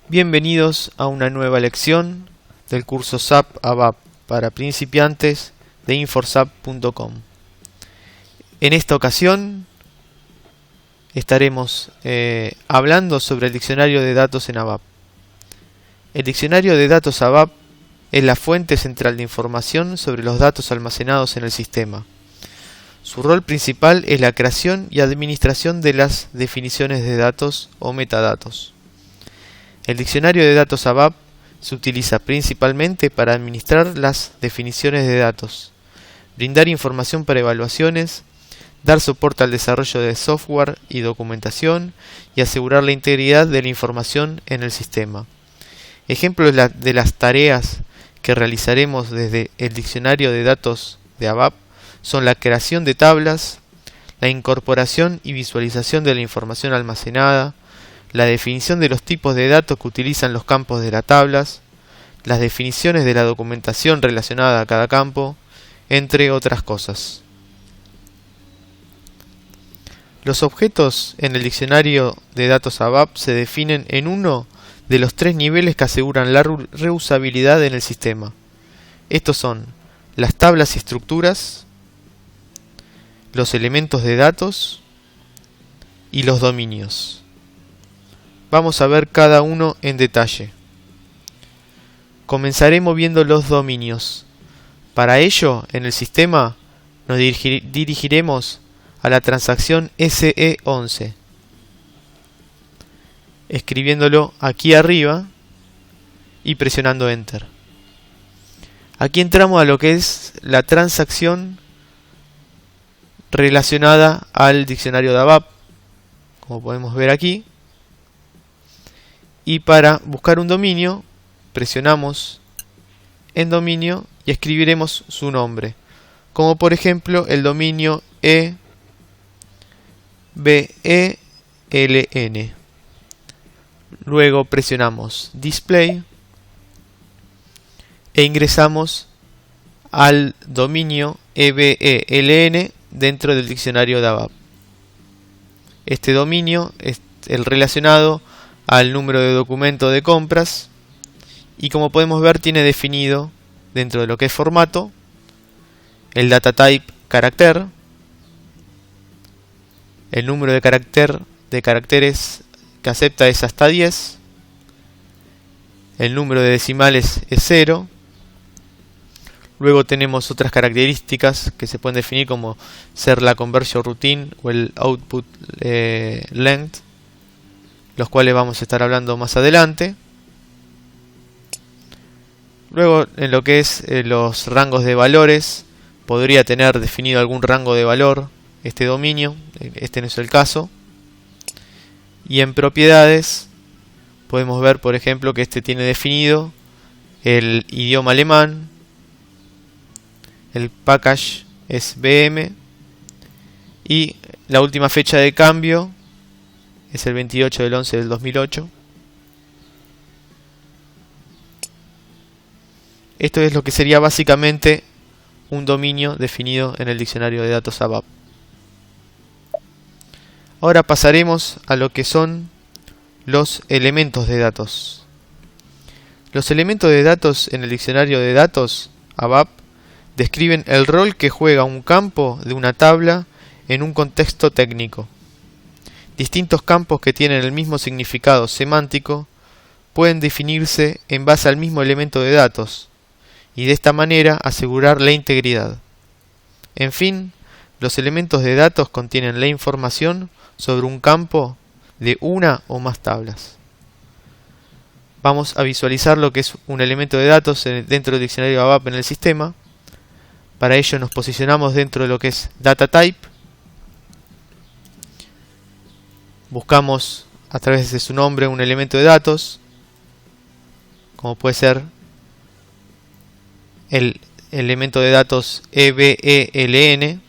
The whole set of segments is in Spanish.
Bienvenidos a una nueva lección del curso SAP ABAP para principiantes de inforsap.com. En esta ocasión estaremos hablando sobre el diccionario de datos en ABAP. El diccionario de datos ABAP es la fuente central de información sobre los datos almacenados en el sistema. Su rol principal es la creación y administración de las definiciones de datos o metadatos. El diccionario de datos ABAP se utiliza principalmente para administrar las definiciones de datos, brindar información para evaluaciones, dar soporte al desarrollo de software y documentación y asegurar la integridad de la información en el sistema. Ejemplos de las tareas que realizaremos desde el diccionario de datos de ABAP son la creación de tablas, la incorporación y visualización de la información almacenada, la definición de los tipos de datos que utilizan los campos de las tablas, las definiciones de la documentación relacionada a cada campo, entre otras cosas. Los objetos en el diccionario de datos ABAP se definen en uno de los tres niveles que aseguran la reusabilidad en el sistema. Estos son las tablas y estructuras, los elementos de datos y los dominios. Vamos a ver cada uno en detalle. Comenzaremos viendo los dominios. Para ello, en el sistema nos dirigiremos a la transacción SE11, escribiéndolo aquí arriba y presionando Enter. Aquí entramos a lo que es la transacción relacionada al diccionario de ABAP, como podemos ver aquí. Y para buscar un dominio, presionamos en dominio y escribiremos su nombre, como por ejemplo el dominio EBELN. Luego presionamos Display e ingresamos al dominio EBELN dentro del diccionario de ABAP. Este dominio es el relacionado al número de documento de compras y, como podemos ver, tiene definido dentro de lo que es formato el data type carácter, el número de caracteres que acepta es hasta 10, el número de decimales es 0. Luego tenemos otras características que se pueden definir como ser la conversion routine o el output length, los cuales vamos a estar hablando más adelante. Luego, en lo que es los rangos de valores, podría tener definido algún rango de valor este dominio, este no es el caso. Y en propiedades podemos ver, por ejemplo, que este tiene definido el idioma alemán, el package es BM y la última fecha de cambio es el 28 del 11 del 2008. Esto es lo que sería básicamente un dominio definido en el diccionario de datos ABAP. Ahora pasaremos a lo que son los elementos de datos. Los elementos de datos en el diccionario de datos ABAP describen el rol que juega un campo de una tabla en un contexto técnico. Distintos campos que tienen el mismo significado semántico pueden definirse en base al mismo elemento de datos y de esta manera asegurar la integridad. En fin, los elementos de datos contienen la información sobre un campo de una o más tablas. Vamos a visualizar lo que es un elemento de datos dentro del diccionario ABAP en el sistema. Para ello nos posicionamos dentro de lo que es Data Type. Buscamos a través de su nombre un elemento de datos, como puede ser el elemento de datos EBELN.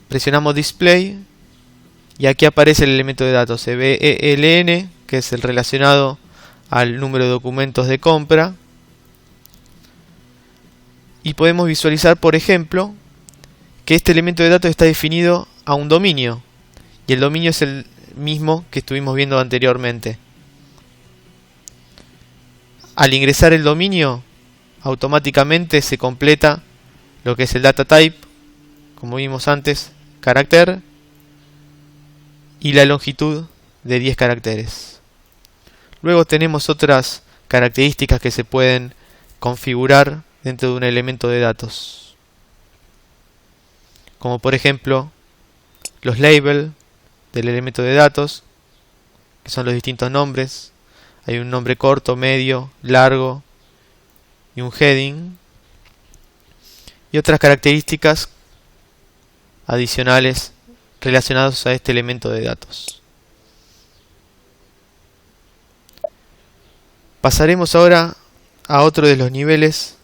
Presionamos Display y aquí aparece el elemento de datos EBELN, que es el relacionado al número de documentos de compra. Y podemos visualizar, por ejemplo, que este elemento de datos está definido a un dominio. Y el dominio es mismo que estuvimos viendo anteriormente. Al ingresar el dominio, automáticamente se completa lo que es el data type, como vimos antes, carácter, y la longitud de 10 caracteres. Luego tenemos otras características que se pueden configurar dentro de un elemento de datos, como por ejemplo los labels del elemento de datos, que son los distintos nombres. Hay un nombre corto, medio, largo y un heading, y otras características adicionales relacionadas a este elemento de datos. Pasaremos ahora a otro de los niveles,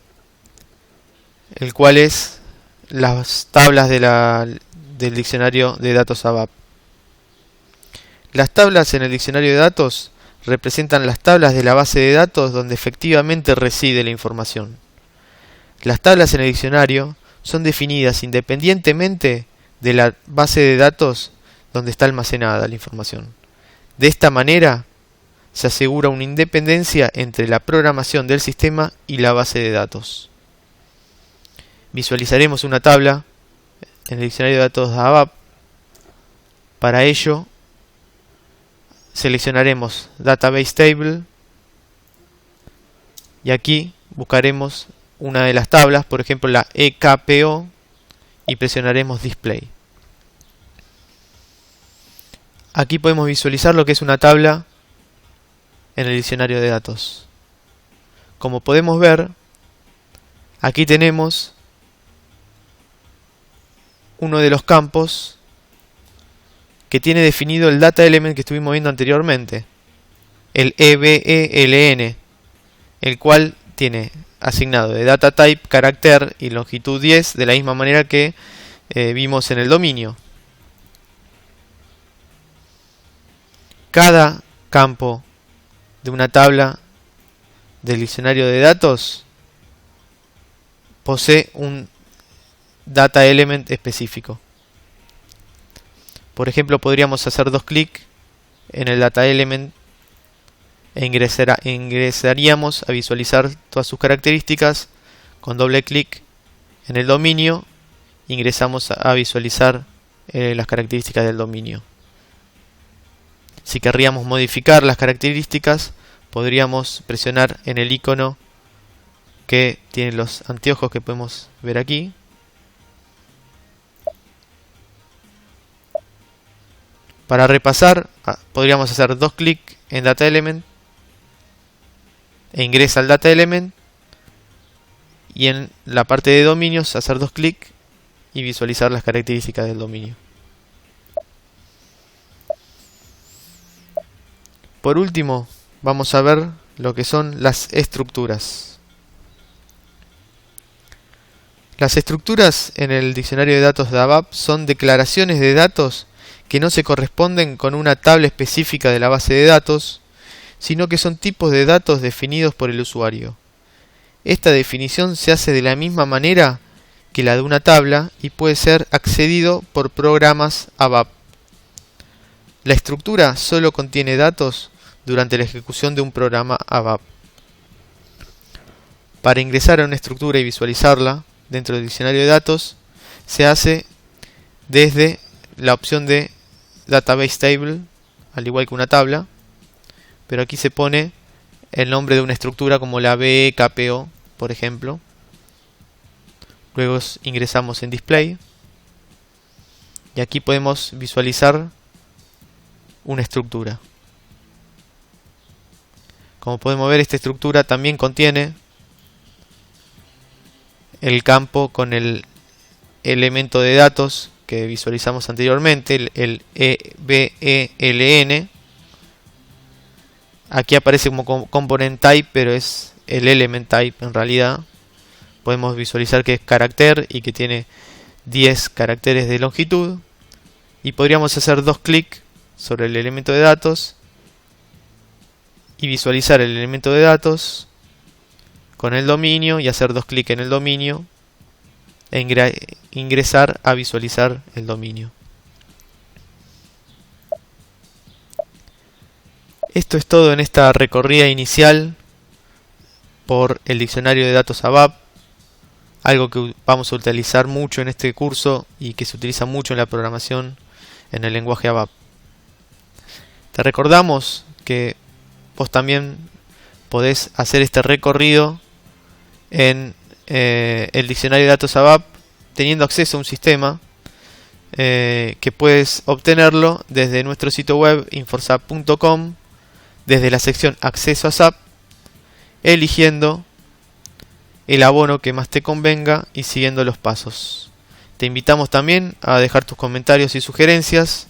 el cual es las tablas del diccionario de datos ABAP. Las tablas en el diccionario de datos representan las tablas de la base de datos donde efectivamente reside la información. Las tablas en el diccionario son definidas independientemente de la base de datos donde está almacenada la información. De esta manera se asegura una independencia entre la programación del sistema y la base de datos. Visualizaremos una tabla en el diccionario de datos de ABAP. Para ello, seleccionaremos Database Table y aquí buscaremos una de las tablas, por ejemplo la EKPO, y presionaremos Display. Aquí podemos visualizar lo que es una tabla en el diccionario de datos. Como podemos ver, aquí tenemos uno de los campos que tiene definido el data element que estuvimos viendo anteriormente, el EBELN, el cual tiene asignado de data type, carácter y longitud 10, de la misma manera que vimos en el dominio. Cada campo de una tabla del diccionario de datos posee un data element específico. Por ejemplo, podríamos hacer dos clics en el data element e ingresaríamos a visualizar todas sus características. Con doble clic en el dominio ingresamos a visualizar las características del dominio. Si querríamos modificar las características, podríamos presionar en el icono que tiene los anteojos que podemos ver aquí. Para repasar, podríamos hacer dos clics en Data Element e ingresa al Data Element, y en la parte de dominios hacer dos clics y visualizar las características del dominio. Por último, vamos a ver lo que son las estructuras. Las estructuras en el diccionario de datos de ABAP son declaraciones de datos que no se corresponden con una tabla específica de la base de datos, sino que son tipos de datos definidos por el usuario. Esta definición se hace de la misma manera que la de una tabla y puede ser accedido por programas ABAP. La estructura solo contiene datos durante la ejecución de un programa ABAP. Para ingresar a una estructura y visualizarla dentro del diccionario de datos, se hace desde la opción de Database Table, al igual que una tabla, pero aquí se pone el nombre de una estructura como la BKPO, por ejemplo. Luego ingresamos en Display y aquí podemos visualizar una estructura. Como podemos ver, esta estructura también contiene el campo con el elemento de datos que visualizamos anteriormente, el EBELN. Aquí aparece como component type, pero es el element type en realidad. Podemos visualizar que es carácter y que tiene 10 caracteres de longitud. Y podríamos hacer dos clics sobre el elemento de datos y visualizar el elemento de datos con el dominio y hacer dos clics en el dominio e ingresar a visualizar el dominio. Esto es todo en esta recorrida inicial por el diccionario de datos ABAP, algo que vamos a utilizar mucho en este curso y que se utiliza mucho en la programación en el lenguaje ABAP. Te recordamos que vos también podés hacer este recorrido en el diccionario de datos ABAP teniendo acceso a un sistema que puedes obtenerlo desde nuestro sitio web inforsap.com, desde la sección Acceso a SAP, eligiendo el abono que más te convenga y siguiendo los pasos. Te invitamos también a dejar tus comentarios y sugerencias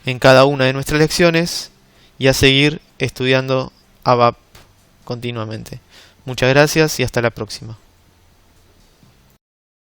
en cada una de nuestras lecciones y a seguir estudiando ABAP continuamente. Muchas gracias y hasta la próxima.